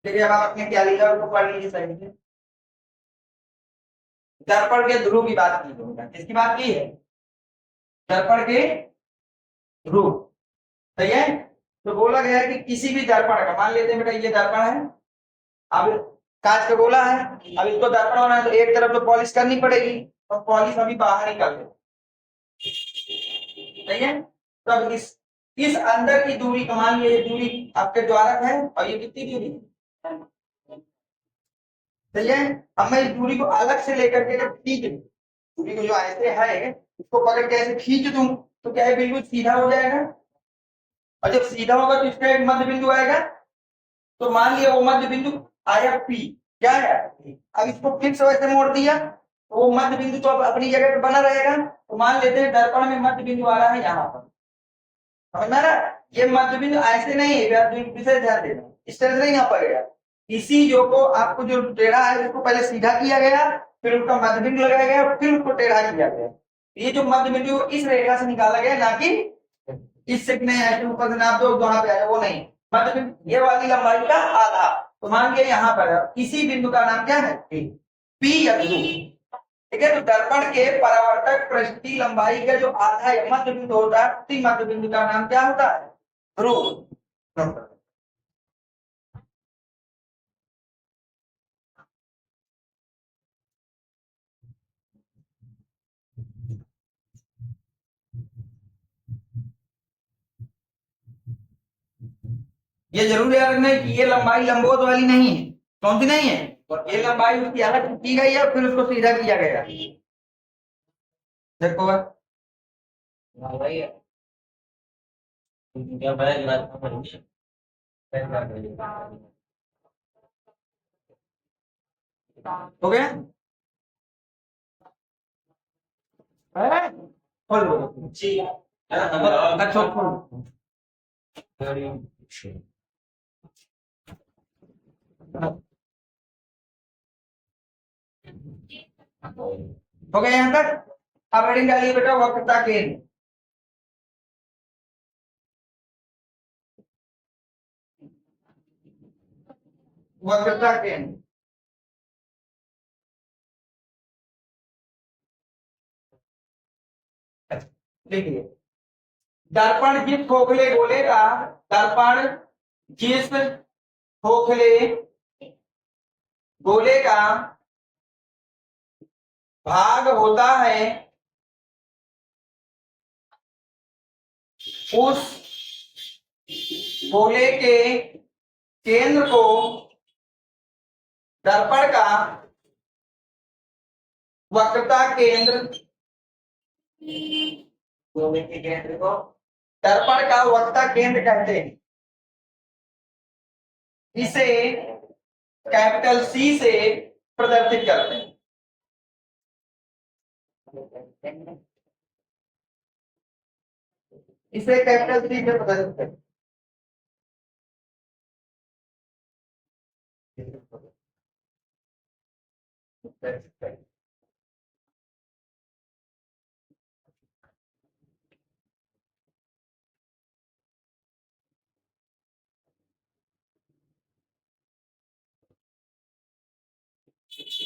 देखिए अब आपने क्या लिखा उसको पढ़ लीजिए सही से। दर्पण के ध्रुव की बात की है, किसकी बात की है? दर्पण के ध्रुव। सही है। तो बोला गया है कि किसी भी दर्पण का, मान लेते हैं बेटा ये दर्पण है, अब कांच का गोला है, अब इसको दर्पण होना है तो एक तरफ तो पॉलिश करनी पड़ेगी, और पॉलिश अभी बाहर निकल गई। सही है। तो अब इस अंदर की दूरी का, मान लीजिए ये दूरी आपके द्वारक है और ये कितनी दूरी है? सही है। अब मैं इस दूरी को अलग से लेकर के जब खींच दूं, दूरी को जो ऐसे है उसको पकड़ के ऐसे खींच दूं तो क्या है, बिल्कुल सीधा हो जाएगा। और जब सीधा होगा तो इसका एक मध्य बिंदु आएगा। तो मान लिया वो मध्य बिंदु आया पी, क्या है? अब इसको फिर से वैसे मोड़ दिया तो वो मध्य बिंदु तो अब अपनी जगह पे बना रहेगा। तो मान लेते हैं दर्पण में मध्य बिंदु आ रहा है यहाँ पर, समझ में आ रहा है? ये मध्य बिंदु ऐसे नहीं है, विशेष ध्यान देना, इस तरह से नहीं यहाँ पड़ेगा। इसी जो को आपको जो टेढ़ा है उसको पहले सीधा किया गया, फिर उसका मध्य बिंदु लगाया गया, फिर उसको टेढ़ा किया गया। ये जो मध्य बिंदु इस रेखा से निकाला गया, ना कि इससे नहीं ऐसे ऊपर से नाप दो वहां पे आए, वो नहीं। मध्य बिंदु ये वाली लंबाई का आधा। तो मान लिया यहाँ पर इसी बिंदु का नाम क्या है? पी या ध्रुव। ठीक है। तो दर्पण के परावर्तक पृष्ठ की लंबाई का जो आधा मध्य बिंदु होता है, उसी मध्य बिंदु का नाम क्या होता है? ध्रुव। ये जरूर याद रखना है कि ये लंबाई लंबवत वाली नहीं है। कौन सी नहीं है? और ये लंबाई उसकी अलग की गई है, फिर उसको सीधा किया गया। देखो हो गया। है? खोल दो। अच्छा खोल। हो गया यहाँ तक। अब हेडिंग डालिए बेटा, वक्रता केंद्र। वक्रता केंद्र देखिए, दर्पण जिस खोखले गोले का, दर्पण जिस खोखले गोले का भाग होता है, उस गोले के केंद्र को दर्पण का वक्रता केंद्र, गोले के केंद्र को दर्पण का वक्रता केंद्र कहते हैं। इसे कैपिटल सी से प्रदर्शित करते हैं। इसे कैपिटल सी से प्रदर्शित करते हैं।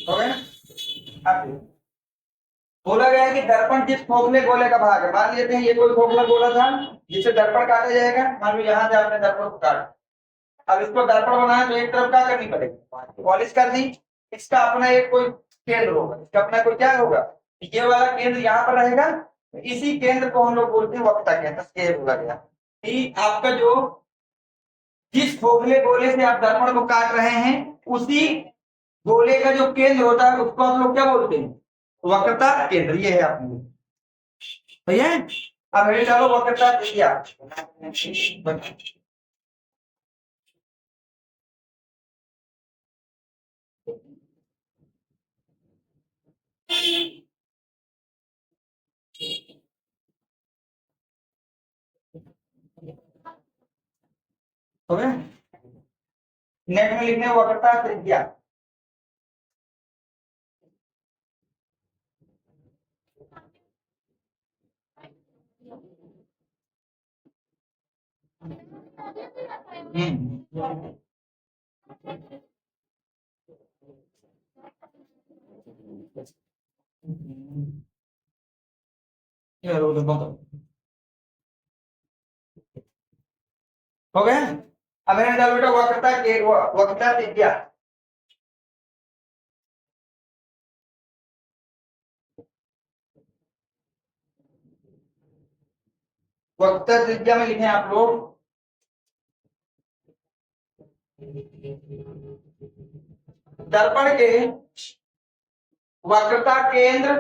हो गया। अब बोला गया है कि दर्पण जिस खोखले गोले का भाग है, मान लेते हैं ये कोई खोखला गोला था जिसे दर्पण काटा जाएगा। मान लो यहाँ से आपने दर्पण को काटा, अब इसको दर्पण बनाया तो एक तरफ क्या करनी पड़ेगी? पॉलिश कर दी। इसका अपना एक कोई केंद्र होगा, इसका अपना कोई क्या होगा? ये वाला केंद्र यहाँ पर रहेगा। इसी केंद्र को हम लोग बोलते हैं वक्रता केंद्र। ये बोला गया कि आपका जो, जिस खोखले गोले से आप दर्पण को काट रहे हैं, उसी गोले का जो केंद्र होता है उसको हम लोग क्या बोलते हैं? वक्रता केंद्र। ये है आपने, सही है। अब मेरे चलो वक्रता दिया। हो गया। नेट में लिखने वक्रता त्रिज्या। हो गया। अब है डाल बेटा वक्रता के वक्रता त्रिज्या। वक्रता त्रिज्या में लिखे आप लोग दर्पण के वक्रता केंद्र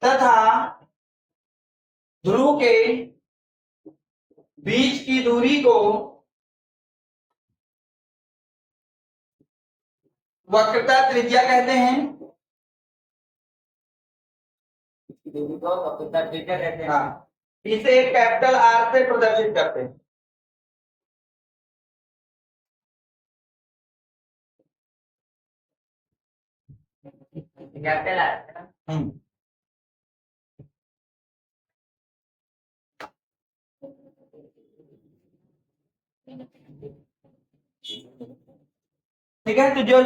तथा ध्रुव के बीच की दूरी को वक्रता त्रिज्या कहते हैं। वक्रता त्रिज्या कहते हैं। हाँ, इसे कैपिटल आर से प्रदर्शित करते हैं। Capital R. ठीक है, तो जो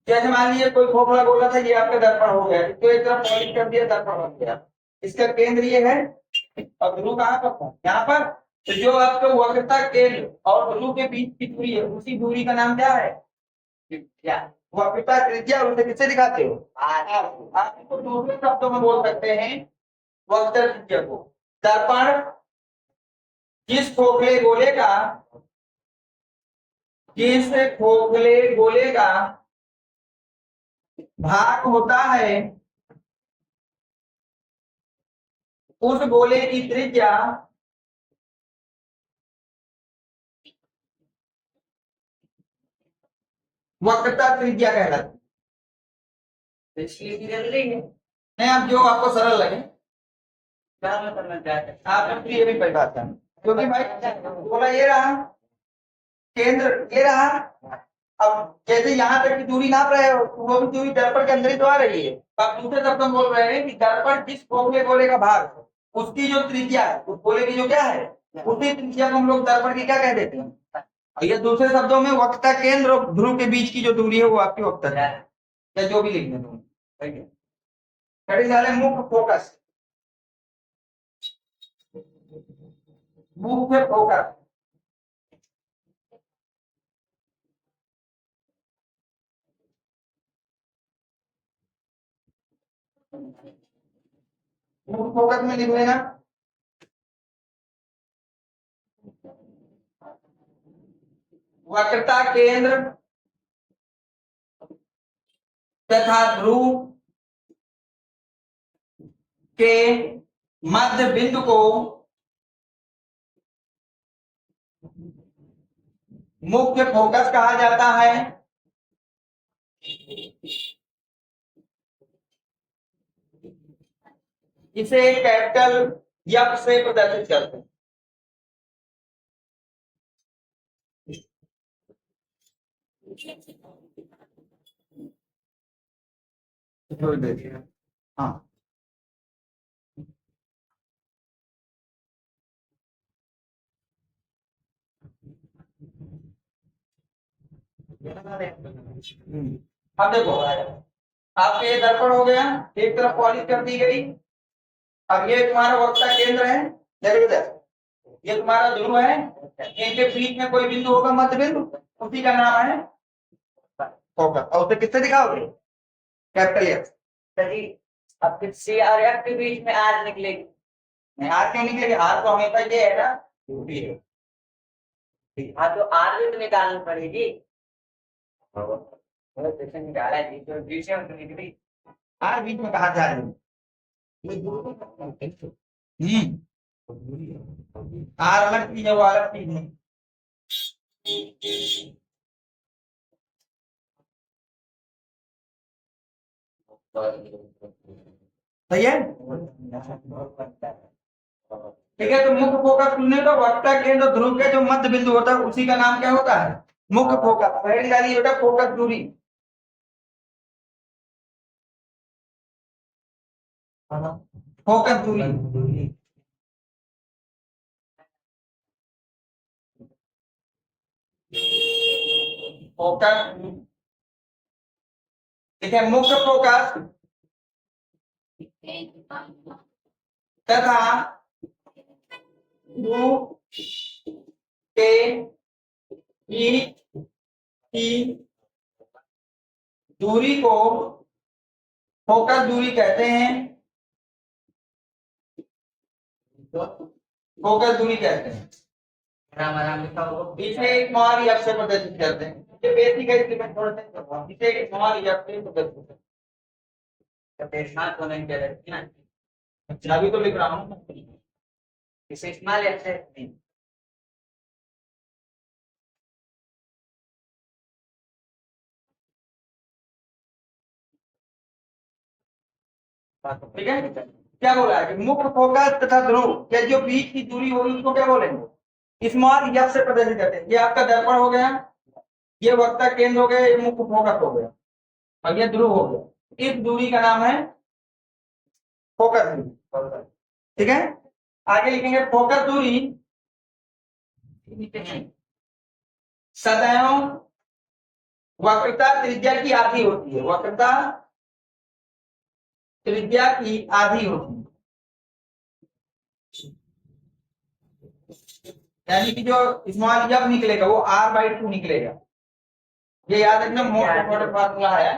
जैसे मान लीजिए कोई खोखला गोला था, ये आपका दर्पण हो गया, तो एक तरफ पॉलिश कर दिया, दर्पण बन गया। इसका केंद्र ये है और ध्रुव कहाँ पर था, यहाँ पर। तो जो आपका वक्रता केंद्र और ध्रुव के बीच की दूरी है, उसी दूरी का नाम क्या है, त्रिज्या। वक्रता त्रिज्या। उसे किससे दिखाते हो, आप इसको दूसरे शब्दों में बोल सकते हैं वक्रता त्रिज्या को। दर्पण जिस खोखले गोले का जिस खोखले गोले का भाग होता है, उस गोले की त्रिज्या वक्रता त्रिज्या कहलाती है। इसलिए जल्दी नहीं, आप जो आपको सरल लगे करना चाहते हैं आप अपनी ये भी परिभाषा, क्योंकि भाई गोला ये रहा, केंद्र ये रहा। अब जैसे यहाँ तक की दूरी नाप रहे हो, वो भी दूरी दर्पण के अंदर ही तो आ रही है। तो आप दूसरे शब्द में बोल रहे हैं कि दर्पण जिस खोखले गोले का भाग, उसकी जो त्रिज्या है, उस गोले की जो क्या है, उसी त्रिज्या को हम लोग दर्पण की क्या कह देते हैं। और ये दूसरे शब्दों में वक्रता केंद्र और ध्रुव के बीच की जो दूरी है, वो आपकी वक्रता है, या जो भी लिखने तुम। ठीक है, मुख्य फोकस। मुख्य फोकस मुख्य फोकस में लिख लेना वक्रता केंद्र तथा ध्रुव के मध्य बिंदु को मुख्य फोकस कहा जाता है। इसे कैपिटल एफ से प्रदर्शित करते हैं। हाँ, अब देखो आपके ये दर्पण हो गया, एक तरफ पॉलिश कर दी गई। अब ये तुम्हारा वक्रता केंद्र है, ये तुम्हारा ध्रुव है, इनके बीच में कोई बिंदु होगा, मध्य बिंदु, उसी का नाम है फोकस। और उसे किससे दिखाओगे, कैपिटल एफ। सही। अब सी और एफ के बीच में आर निकलेगी, नहीं आर क्यों निकलेगी, आर तो हमेशा ये है ना, दूरी है। हाँ, तो आर भी तो निकालनी पड़ेगी। निकाला जी, तो बीच में तो निकली, आर बीच में कहा जा रही है। आर अलग चीज है, वो अलग चीज है। सही है, ठीक है। तो मुख्य फोकस चुनने का वक्रता केंद्र ध्रुव के जो मध्य बिंदु होता है, उसी का नाम क्या होता है, मुख्य फोकस। पहली डाली बेटा फोकस दूरी, फोकस दूरी। फोकस, ठीक है, मुख्य फोकस तथा ध्रुव के बीच की दूरी को फोकस दूरी कहते हैं, फोकस दूरी कहते हैं। इसे स्मॉल एफ से प्रदर्शित करते हैं। ये बेसिक है, इसलिए मैं थोड़ा सा इसे स्मॉल एफ से प्रदर्शित करते हैं। स्मॉल तो नहीं कह रहे ना, अभी तो लिख रहा हूँ, इसे स्मॉल एफ से ठीक है। क्या बोला है कि मुख्य फोकस तथा ध्रुव के जो बीच की दूरी होगी उसको क्या बोलेंगे, स्मॉल एफ से प्रदर्शित करते हैं। ये आपका दर्पण हो गया, ये वक्ता केंद्र हो गया, ये मुख्य फोकस हो गया और ये ध्रुव हो गया। इस दूरी का नाम है फोकस दूरी, ठीक है। आगे लिखेंगे फोकस दूरी सदैव वक्रता त्रिज्या की आधी होती है, वक्रता त्रिज्या की आधी होती है, यानी कि जो स्मॉल एफ निकलेगा वो r/2 निकलेगा। ये याद रखना, मोस्ट इंपॉर्टेंट फार्मूला है,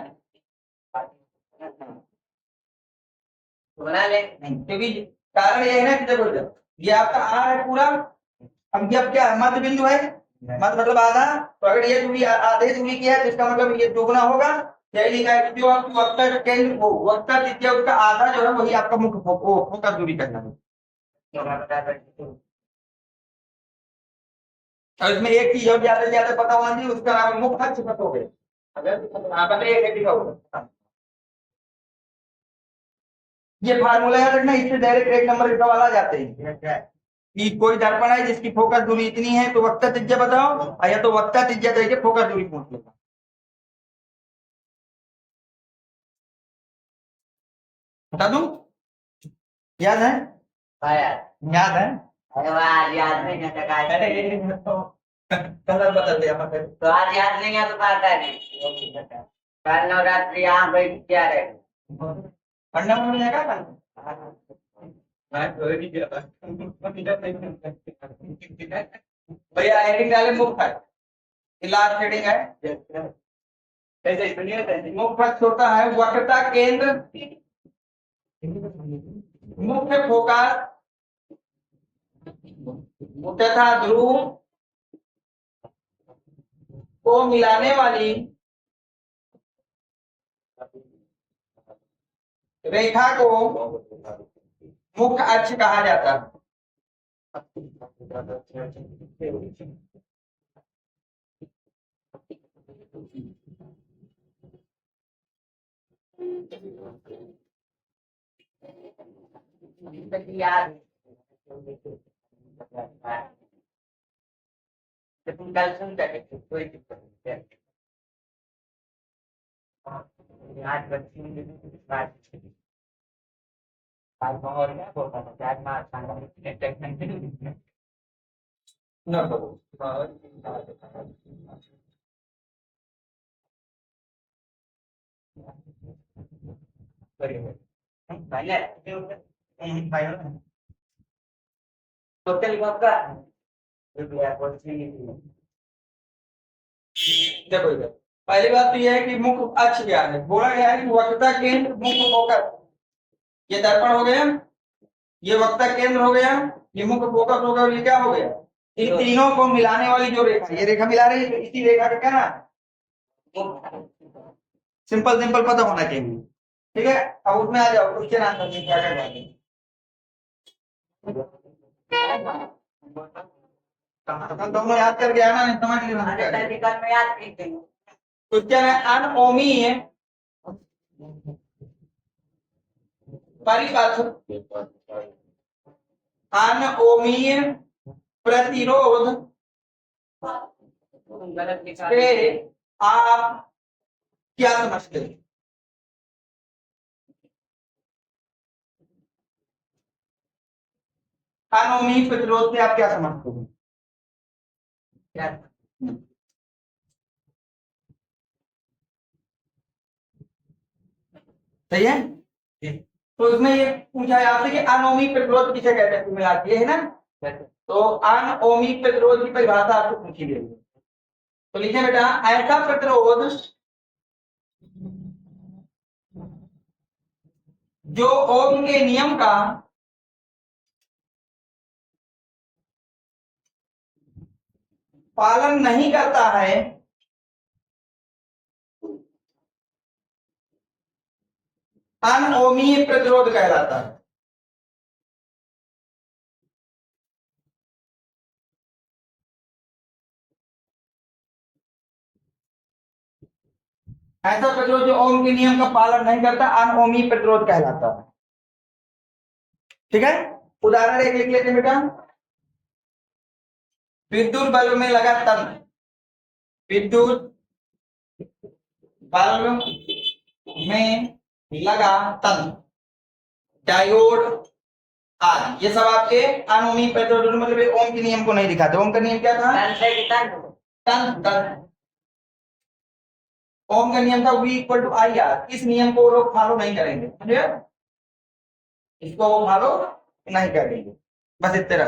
बना ले नहीं, क्योंकि कारण ये है ना कि देखो ये आपका r है पूरा, अब जब क्या मध्य बिंदु है, मध्य मतलब आधा, तो अगर ये दूरी आधे दूरी की है तो इसका मतलब ये दोगुना होगा। यही लिखा है कि जो आपकी वक्ता केंद्र वो वक्ता त्रिज्या उसका आधा जो है वही आपका मुख्य फोकस दूरी करना है। और इसमें एक चीज और ज्यादा ज्यादा पता होना चाहिए, उसका नाम है मुख्य अक्ष पथ हो गए। अगर बताइए लिखा होगा, ये फार्मूला याद रखना, इससे डायरेक्ट एक नंबर के सवाल आ जाते हैं कि कोई दर्पण है जिसकी फोकस दूरी इतनी है तो वक्ता त्रिज्या बताओ, या तो वक्ता त्रिज्या देके फोकस दूरी पूछ लेगा। बता दूं, याद है? याद है? अरे वाह, याद नहीं है कलर बदल दिया मतलब, तो आज याद नहीं है तो बात है कल नवरात्रि यहाँ बैठ क्या रहे पढ़ना मन लगा कल भैया हेडिंग डाले मुफ्त है, लास्ट हेडिंग है, कैसे सुनिए, मुफ्त होता है वक्रता केंद्र मुख्य फोकस तथा ध्रुव को मिलाने वाली रेखा को मुख्य अक्ष कहा जाता है। यार तुम कल सुन जाके कोई दिक्कत नहीं है, आज बच्ची और क्या बोलता था आज मार सांगा ना करो पहले टोटल आपका देखो इधर पहली बात तो यह है कि मुख्य अक्ष क्या है, बोला गया है कि वक्रता केंद्र मुख्य फोकस, ये दर्पण हो गया, ये वक्ता केंद्र हो गया, ये मुख्य फोकस हो गया और ये क्या हो गया, इन तीनों को मिलाने वाली जो रेखा, ये रेखा मिला रही है तो इसी रेखा का क्या नाम, सिंपल सिंपल पता होना चाहिए, ठीक है। अब उसमें आ जाओ, क्वेश्चन आंसर में क्या करना है, दोनों याद करके आना, नहीं समझ लेना, याद क्वेश्चन है अनओमीय परिपथ अनओमीय प्रतिरोध से आप क्या समझते हैं, अनओमीय प्रतिरोध से आप क्या समझते हैं, क्या सही है। तो इसमें ये पूछा है आपसे कि अनोमी प्रतिरोध किसे कहते हैं, मिला के है ना। तो अनोमी प्रतिरोध की परिभाषा आपको पूछी गई है। तो लिखे बेटा, ऐसा प्रतिरोध जो ओम के नियम का पालन नहीं करता है, अनओमीय प्रतिरोध कहलाता है। ऐसा प्रतिरोध जो ओम के नियम का पालन नहीं करता, अनओमीय प्रतिरोध कहलाता है। ठीक है, उदाहरण एक लिख लेते हैं बेटा। विद्युत बल्ब में लगा तंत्र, विद्युत बल्ब में लगा तंत्र, डायोड आदि, ये सब आपके अनोमी प्रतिरोध, मतलब ओम के नियम को नहीं दिखाते। ओम का नियम क्या था? तंत्र। ओम का नियम था V equal to I R. इस नियम को वो लोग फॉलो नहीं करेंगे, समझे? इसको वो फॉलो नहीं करेंगे, बस इतना।